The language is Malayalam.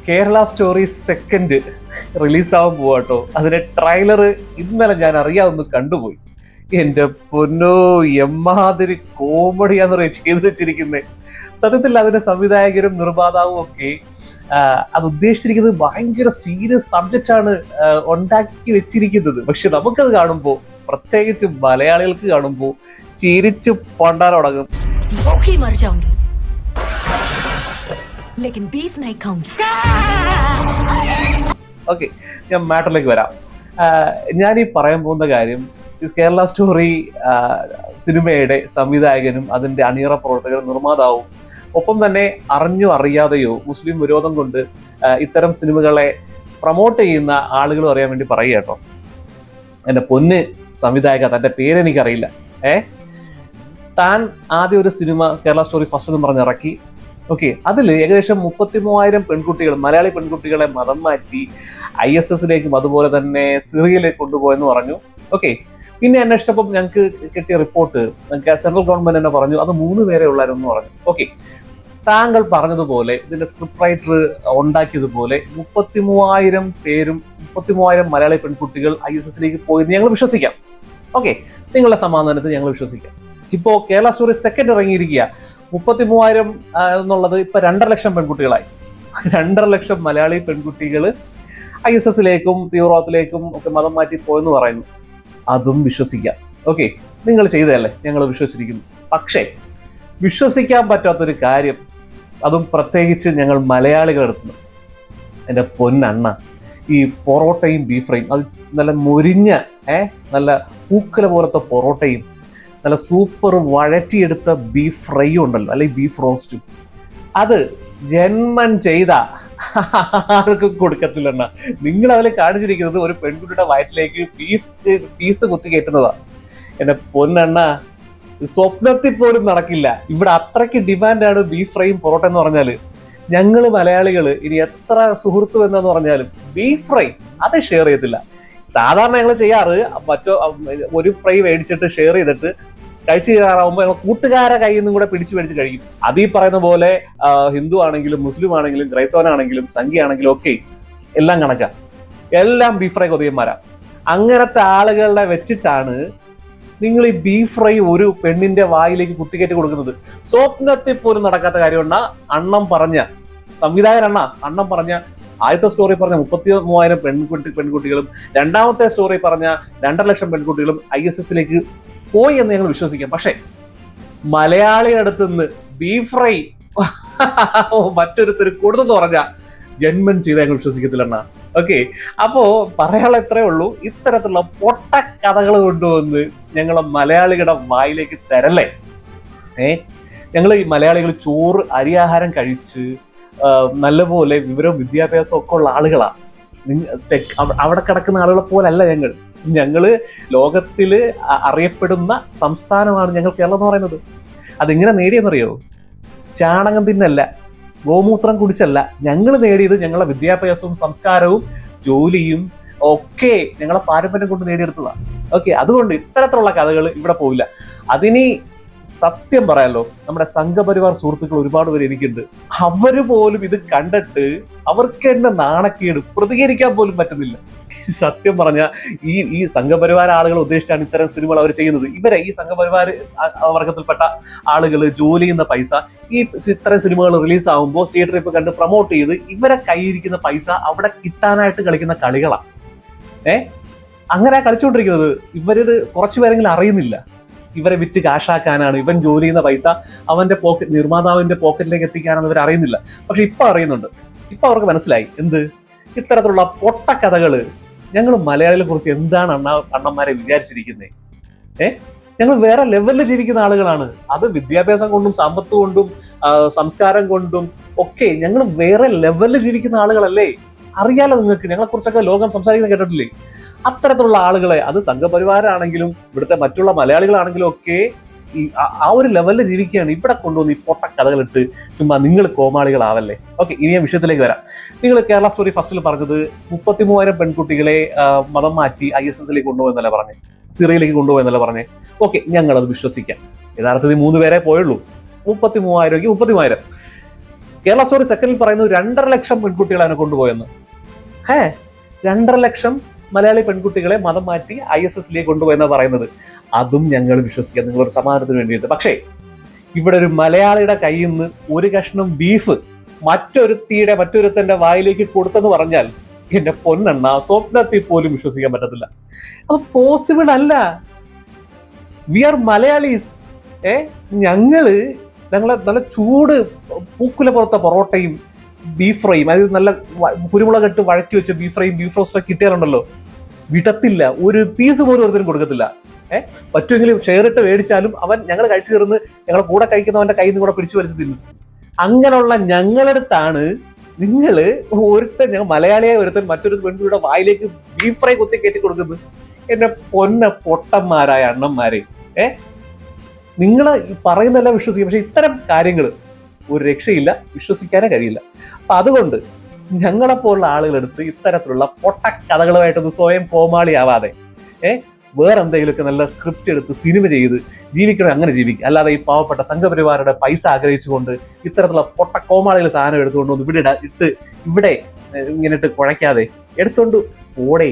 കേരള സ്റ്റോറി സെക്കൻഡ് റിലീസാവാൻ പോവാട്ടോ. അതിന്റെ ട്രെയിലർ ഇന്നലെ ഞാൻ അറിയാവുന്ന കണ്ടുപോയി. എന്റെ പൊന്നോ, എമ്മാതിരി കോമഡിയാന്ന് പറയാ ചെയ്തു വെച്ചിരിക്കുന്നത്. സത്യത്തിൽ അതിന്റെ സംവിധായകരും നിർമ്മാതാവും ഒക്കെ അത് ഉദ്ദേശിച്ചിരിക്കുന്നത് ഭയങ്കര സീരിയസ് സബ്ജക്റ്റ് ആണ് ഉണ്ടാക്കി വെച്ചിരിക്കുന്നത്. പക്ഷെ നമുക്കത് കാണുമ്പോൾ, പ്രത്യേകിച്ച് മലയാളികൾക്ക് കാണുമ്പോൾ ചിരിച്ചു പൊണ്ടാൻ തുടങ്ങും. ഓക്കെ, ഞാൻ മാറ്ററിലേക്ക് വരാം. ഞാൻ ഈ പറയാൻ പോകുന്ന കാര്യം കേരള സ്റ്റോറി സിനിമയുടെ സംവിധായകനും അതിന്റെ അണിയറ പ്രവർത്തകരും നിർമ്മാതാവും ഒപ്പം തന്നെ അറിഞ്ഞോ അറിയാതെയോ മുസ്ലിം വിരോധം കൊണ്ട് ഇത്തരം സിനിമകളെ പ്രൊമോട്ട് ചെയ്യുന്ന ആളുകളും അറിയാൻ വേണ്ടി പറയുക കേട്ടോ. എൻ്റെ പൊന്ന് സംവിധായക, തൻ്റെ പേരെനിക്കറിയില്ല. താൻ ആദ്യം ഒരു സിനിമ കേരള സ്റ്റോറി ഫസ്റ്റ് എന്ന് പറഞ്ഞിറക്കി. ഓക്കെ, അതിൽ ഏകദേശം 33,000 പെൺകുട്ടികൾ, മലയാളി പെൺകുട്ടികളെ മതം മാറ്റി ISSലേക്കും അതുപോലെ തന്നെ സിറിയയിലേക്ക് കൊണ്ടുപോയെന്ന് പറഞ്ഞു. ഓക്കെ, പിന്നെ അന്വേഷിച്ചപ്പോൾ ഞങ്ങൾക്ക് കിട്ടിയ റിപ്പോർട്ട്, സെൻട്രൽ ഗവൺമെന്റ് തന്നെ പറഞ്ഞു അത് 3 പേരെ ഉള്ളായിരുന്നു പറഞ്ഞു. ഓക്കെ, താങ്കൾ പറഞ്ഞതുപോലെ ഇതിന്റെ സ്ക്രിപ്റ്റ് റൈറ്റർ ഉണ്ടാക്കിയതുപോലെ 33,000 പേരും 33,000 മലയാളി പെൺകുട്ടികൾ ISSലേക്ക് പോയെന്ന് ഞങ്ങൾ വിശ്വസിക്കാം. ഓക്കെ, നിങ്ങളുടെ സമാധാനത്തിൽ ഞങ്ങൾ വിശ്വസിക്കാം. ഇപ്പോ കേരള സ്റ്റോറി സെക്കൻഡ് ഇറങ്ങിയിരിക്കുക. 33,000 എന്നുള്ളത് ഇപ്പൊ 2.5 ലക്ഷം പെൺകുട്ടികളായി. 2.5 ലക്ഷം മലയാളി പെൺകുട്ടികൾ ISSലേക്കും തീവ്രവാദത്തിലേക്കും ഒക്കെ മതം മാറ്റി പോയെന്ന് പറയുന്നു. അതും വിശ്വസിക്കാം. ഓക്കെ, നിങ്ങൾ ചെയ്തതല്ലേ, ഞങ്ങൾ വിശ്വസിച്ചിരിക്കുന്നു. പക്ഷേ വിശ്വസിക്കാൻ പറ്റാത്തൊരു കാര്യം, അതും പ്രത്യേകിച്ച് ഞങ്ങൾ മലയാളികളെടുത്തു, എൻ്റെ പൊന്നണ്ണ, ഈ പൊറോട്ടയും ബീഫ് ഫ്രൈയും, അത് നല്ല മൊരിഞ്ഞ നല്ല പൂക്കല പോലത്തെ പൊറോട്ടയും നല്ല സൂപ്പർ വഴറ്റിയെടുത്ത ബീഫ് ഫ്രൈയും ഉണ്ടല്ലോ, അല്ലെങ്കിൽ ബീഫ് റോസ്റ്റും, അത് ജന്മം ചെയ്ത ആർക്കും കൊടുക്കത്തില്ലെണ്ണ. നിങ്ങൾ അതിൽ കാണിച്ചിരിക്കുന്നത് ഒരു പെൺകുട്ടിയുടെ വയറ്റിലേക്ക് പീസ് കുത്തി കയറ്റുന്നതാ. എന്റെ പൊന്നെണ്ണ, സ്വപ്നത്തിൽ പോലും നടക്കില്ല. ഇവിടെ അത്രയ്ക്ക് ഡിമാൻഡാണ് ബീഫ് ഫ്രൈയും പൊറോട്ട എന്ന് പറഞ്ഞാല്. ഞങ്ങൾ മലയാളികള് ഇനി എത്ര സുഹൃത്തു എന്ന് പറഞ്ഞാലും ബീഫ് ഫ്രൈ അത് ഷെയർ ചെയ്യത്തില്ല. സാധാരണ ഞങ്ങൾ ചെയ്യാറ് ഒരു ഫ്രൈ മേടിച്ചിട്ട് ഷെയർ ചെയ്തിട്ട് കഴിച്ചു കയറാവുമ്പോൾ ഞങ്ങൾ കൂട്ടുകാരെ കയ്യിൽ നിന്നും കൂടെ പിടിച്ചു കഴിക്കും. അത് ഈ പറയുന്ന പോലെ ഹിന്ദു ആണെങ്കിലും മുസ്ലിം ആണെങ്കിലും ക്രൈസ്തവനാണെങ്കിലും സംഖ്യയാണെങ്കിലും ഒക്കെ എല്ലാം കണക്കാ, എല്ലാം ബീഫ് ഫ്രൈ കൊതിയന്മാരാ. അങ്ങനത്തെ ആളുകളെ വെച്ചിട്ടാണ് നിങ്ങൾ ഈ ബീഫ് ഫ്രൈ ഒരു പെണ്ണിന്റെ വായിലേക്ക് കുത്തിക്കയറ്റി കൊടുക്കുന്നത്. സ്വപ്നത്തിൽ പോലും നടക്കാത്ത കാര്യമാണ് അണ്ണം പറഞ്ഞ അണ്ണം പറഞ്ഞ ആദ്യത്തെ സ്റ്റോറി പറഞ്ഞ 33,000 പെൺകുട്ടികളും രണ്ടാമത്തെ സ്റ്റോറി പറഞ്ഞ 2.5 ലക്ഷം പെൺകുട്ടികളും ISSലേക്ക് പോയി എന്ന് ഞങ്ങൾ വിശ്വസിക്കാം. പക്ഷെ മലയാളിയുടെ അടുത്ത് നിന്ന് ബീഫ് ഫ്രൈ മറ്റൊരുത്തർ കൊടുത്തെന്ന് പറഞ്ഞ ജന്മം ചെയ്ത് ഞങ്ങൾ വിശ്വസിക്കത്തില്ലെണ്ണ. ഓക്കെ, അപ്പോ പറയാനുള്ള ഇത്രയേ ഉള്ളൂ. ഇത്തരത്തിലുള്ള പൊട്ട കഥകൾ കൊണ്ടുവന്ന് ഞങ്ങളെ മലയാളികളുടെ വായിലേക്ക് തരല്ലേ. ഞങ്ങൾ ഈ മലയാളികൾ ചോറ് അരിയാഹാരം കഴിച്ച് നല്ലപോലെ വിവരവും വിദ്യാഭ്യാസവും ഒക്കെ ഉള്ള ആളുകളാ. അവിടെ കിടക്കുന്ന ആളുകളെ പോലല്ല ഞങ്ങള് ലോകത്തില് അറിയപ്പെടുന്ന സംസ്ഥാനമാണ് ഞങ്ങൾ കേരളം എന്ന് പറയുന്നത്. അതെങ്ങനെ നേടിയെന്നറിയോ? ചാണകം തിന്നല്ല, ഗോമൂത്രം കുടിച്ചല്ല. ഞങ്ങൾ നേടിയത് ഞങ്ങളുടെ വിദ്യാഭ്യാസവും സംസ്കാരവും ജോലിയും ഒക്കെ ഞങ്ങളെ പാരമ്പര്യം കൊണ്ട് നേടിയെടുത്തതാണ്. ഓക്കെ, അതുകൊണ്ട് ഇത്തരത്തിലുള്ള കഥകൾ ഇവിടെ പോവില്ല. അതിനി സത്യം പറയാലോ, നമ്മുടെ സംഘപരിവാർ സുഹൃത്തുക്കൾ ഒരുപാട് പേര് എനിക്കുണ്ട്. അവര് പോലും ഇത് കണ്ടിട്ട് അവർക്ക് തന്നെ നാണക്കേട്, പ്രതികരിക്കാൻ പോലും പറ്റുന്നില്ല. സത്യം പറഞ്ഞ ഈ സംഘപരിവാര ആളുകൾ ഉദ്ദേശിച്ചാണ് ഇത്തരം സിനിമകൾ അവർ ചെയ്യുന്നത്. ഈ സംഘപരിവാര വർഗത്തിൽപ്പെട്ട ആളുകൾ ജോലി ചെയ്യുന്ന പൈസ ഈ ഇത്തരം സിനിമകൾ റിലീസ് ആകുമ്പോൾ തിയേറ്ററിൽ ഇപ്പൊ കണ്ട് പ്രൊമോട്ട് ചെയ്ത് ഇവരെ കയ്യിരിക്കുന്ന പൈസ അവിടെ കിട്ടാനായിട്ട് കളിക്കുന്ന കളികളാ. അങ്ങനെ കളിച്ചുകൊണ്ടിരിക്കുന്നത്. ഇവരിത് കുറച്ചു പേരെങ്കിലും അറിയുന്നില്ല. ഇവരെ വിറ്റ് കാശാക്കാനാണ്, ഇവൻ ജോലി ചെയ്യുന്ന പൈസ അവന്റെ നിർമ്മാതാവിന്റെ പോക്കറ്റിലേക്ക് എത്തിക്കാനാണെന്ന് ഇവർ അറിയുന്നില്ല. പക്ഷെ ഇപ്പൊ അറിയുന്നുണ്ട്. ഇപ്പൊ അവർക്ക് മനസ്സിലായി എന്ത്, ഇത്തരത്തിലുള്ള പൊട്ടക്കഥകള് ഞങ്ങൾ മലയാളികളെ കുറിച്ച് എന്താണ് അണ്ണന്മാരെ വിചാരിച്ചിരിക്കുന്നത്. ഞങ്ങൾ വേറെ ലെവലിൽ ജീവിക്കുന്ന ആളുകളാണ്. അത് വിദ്യാഭ്യാസം കൊണ്ടും സമ്പത്ത് കൊണ്ടും സംസ്കാരം കൊണ്ടും ഒക്കെ ഞങ്ങൾ വേറെ ലെവലിൽ ജീവിക്കുന്ന ആളുകളല്ലേ. അറിയാലോ നിങ്ങൾക്ക്, ഞങ്ങളെ കുറിച്ചൊക്കെ ലോകം സംസാരിക്കുന്ന കേട്ടിട്ടില്ലേ? അത്തരത്തിലുള്ള ആളുകളെ, അത് സംഘപരിവാരാണെങ്കിലും ഇവിടുത്തെ മറ്റുള്ള മലയാളികളാണെങ്കിലും ഒക്കെ ആ ഒരു ലെവലിൽ ജീവിക്കുകയാണ്. ഇവിടെ കൊണ്ടുവന്ന് ഈ പൊട്ട കഥകളിട്ട് ചുമ്മാ നിങ്ങൾ കോമാളികളാവല്ലേ. ഓക്കെ, ഇനി ഞാൻ വിഷയത്തിലേക്ക് വരാം. നിങ്ങൾ കേരള സ്റ്റോറി ഫസ്റ്റിൽ പറഞ്ഞത് 33,000 പെൺകുട്ടികളെ മതം മാറ്റി ISSലേക്ക് കൊണ്ടുപോയെന്നല്ല പറഞ്ഞേ, സിറിയയിലേക്ക് കൊണ്ടുപോയെന്നല്ല പറഞ്ഞേ. ഓക്കെ, ഞങ്ങളത് വിശ്വസിക്കാം. യഥാർത്ഥത്തിൽ 3 പേരെ പോയുള്ളൂ. 33,000 33,000 കേരള സ്റ്റോറി സെക്കൻഡിൽ പറയുന്നത് 2.5 ലക്ഷം പെൺകുട്ടികളെ കൊണ്ടുപോയെന്ന്. 2.5 ലക്ഷം മലയാളി പെൺകുട്ടികളെ മതം മാറ്റി ISSലേക്ക് കൊണ്ടുപോയെന്നാണ് പറയുന്നത്. അതും ഞങ്ങൾ വിശ്വസിക്കാം, നിങ്ങളൊരു സമാധാനത്തിന് വേണ്ടിയിട്ട്. പക്ഷേ ഇവിടെ ഒരു മലയാളിയുടെ കയ്യിൽ നിന്ന് ഒരു കഷ്ണം ബീഫ് മറ്റൊരുത്തന്റെ വായിലേക്ക് കൊടുത്തെന്ന് പറഞ്ഞാൽ എന്റെ പൊന്നെണ്ണ സ്വപ്നത്തിൽ പോലും വിശ്വസിക്കാൻ പറ്റത്തില്ല. അത് പോസിബിൾ അല്ല. We are Malayalees. ഞങ്ങള് നല്ല ചൂട് പൂക്കുല പുറത്ത പൊറോട്ടയും ബീഫ് ഫ്രൈയും, അതായത് നല്ല കുരുമുളകിട്ട് വഴറ്റി വെച്ച ബീഫ് ഫ്രൈയും ബീഫ് റോസ്റ്റൊക്കെ കിട്ടിയാലുണ്ടല്ലോ, വിടത്തില്ല. ഒരു പീസ് പോലും ഒരുത്തരും കൊടുക്കത്തില്ല. പറ്റുമെങ്കിലും ഷെയർ ഇട്ട് മേടിച്ചാലും അവൻ ഞങ്ങൾ കഴിച്ചു കയറുന്ന ഞങ്ങളെ കൂടെ കഴിക്കുന്നവന്റെ കയ്യിൽ നിന്ന് കൂടെ പിടിച്ചു വലിച്ചു തിന്നും. അങ്ങനെയുള്ള ഞങ്ങളടുത്താണ് നിങ്ങള് ഞങ്ങൾ മലയാളിയായ ഒരുത്തൻ മറ്റൊരു പെൺകുട്ടിയുടെ വായിലേക്ക് ബീഫ് ഫ്രൈ കുത്തി കയറ്റി കൊടുക്കുന്നത്. എന്റെ പൊന്ന പൊട്ടന്മാരായ അണ്ണന്മാരെ, നിങ്ങള് പറയുന്നതെല്ലാം വിശ്വസിക്കും. പക്ഷെ ഇത്തരം കാര്യങ്ങൾ ഒരു രക്ഷയില്ല, വിശ്വസിക്കാനേ കഴിയില്ല. അപ്പൊ അതുകൊണ്ട് ഞങ്ങളെപ്പോലുള്ള ആളുകളെടുത്ത് ഇത്തരത്തിലുള്ള പൊട്ടക്കഥകളുമായിട്ടൊന്ന് സ്വയം കോമാളിയാവാതെ വേറെ എന്തെങ്കിലുമൊക്കെ നല്ല സ്ക്രിപ്റ്റ് എടുത്ത് സിനിമ ചെയ്ത് ജീവിക്കണം, അങ്ങനെ ജീവിക്കുക. അല്ലാതെ ഈ പാവപ്പെട്ട സംഘപരിവാരുടെ പൈസ ആഗ്രഹിച്ചുകൊണ്ട് ഇത്തരത്തിലുള്ള പൊട്ട കോമാളികൾ സാധനം എടുത്തുകൊണ്ട് ഇവിടെ ഇട്ട് ഇങ്ങനെ ഇട്ട് കുഴയ്ക്കാതെ എടുത്തോണ്ട് ഓടേ.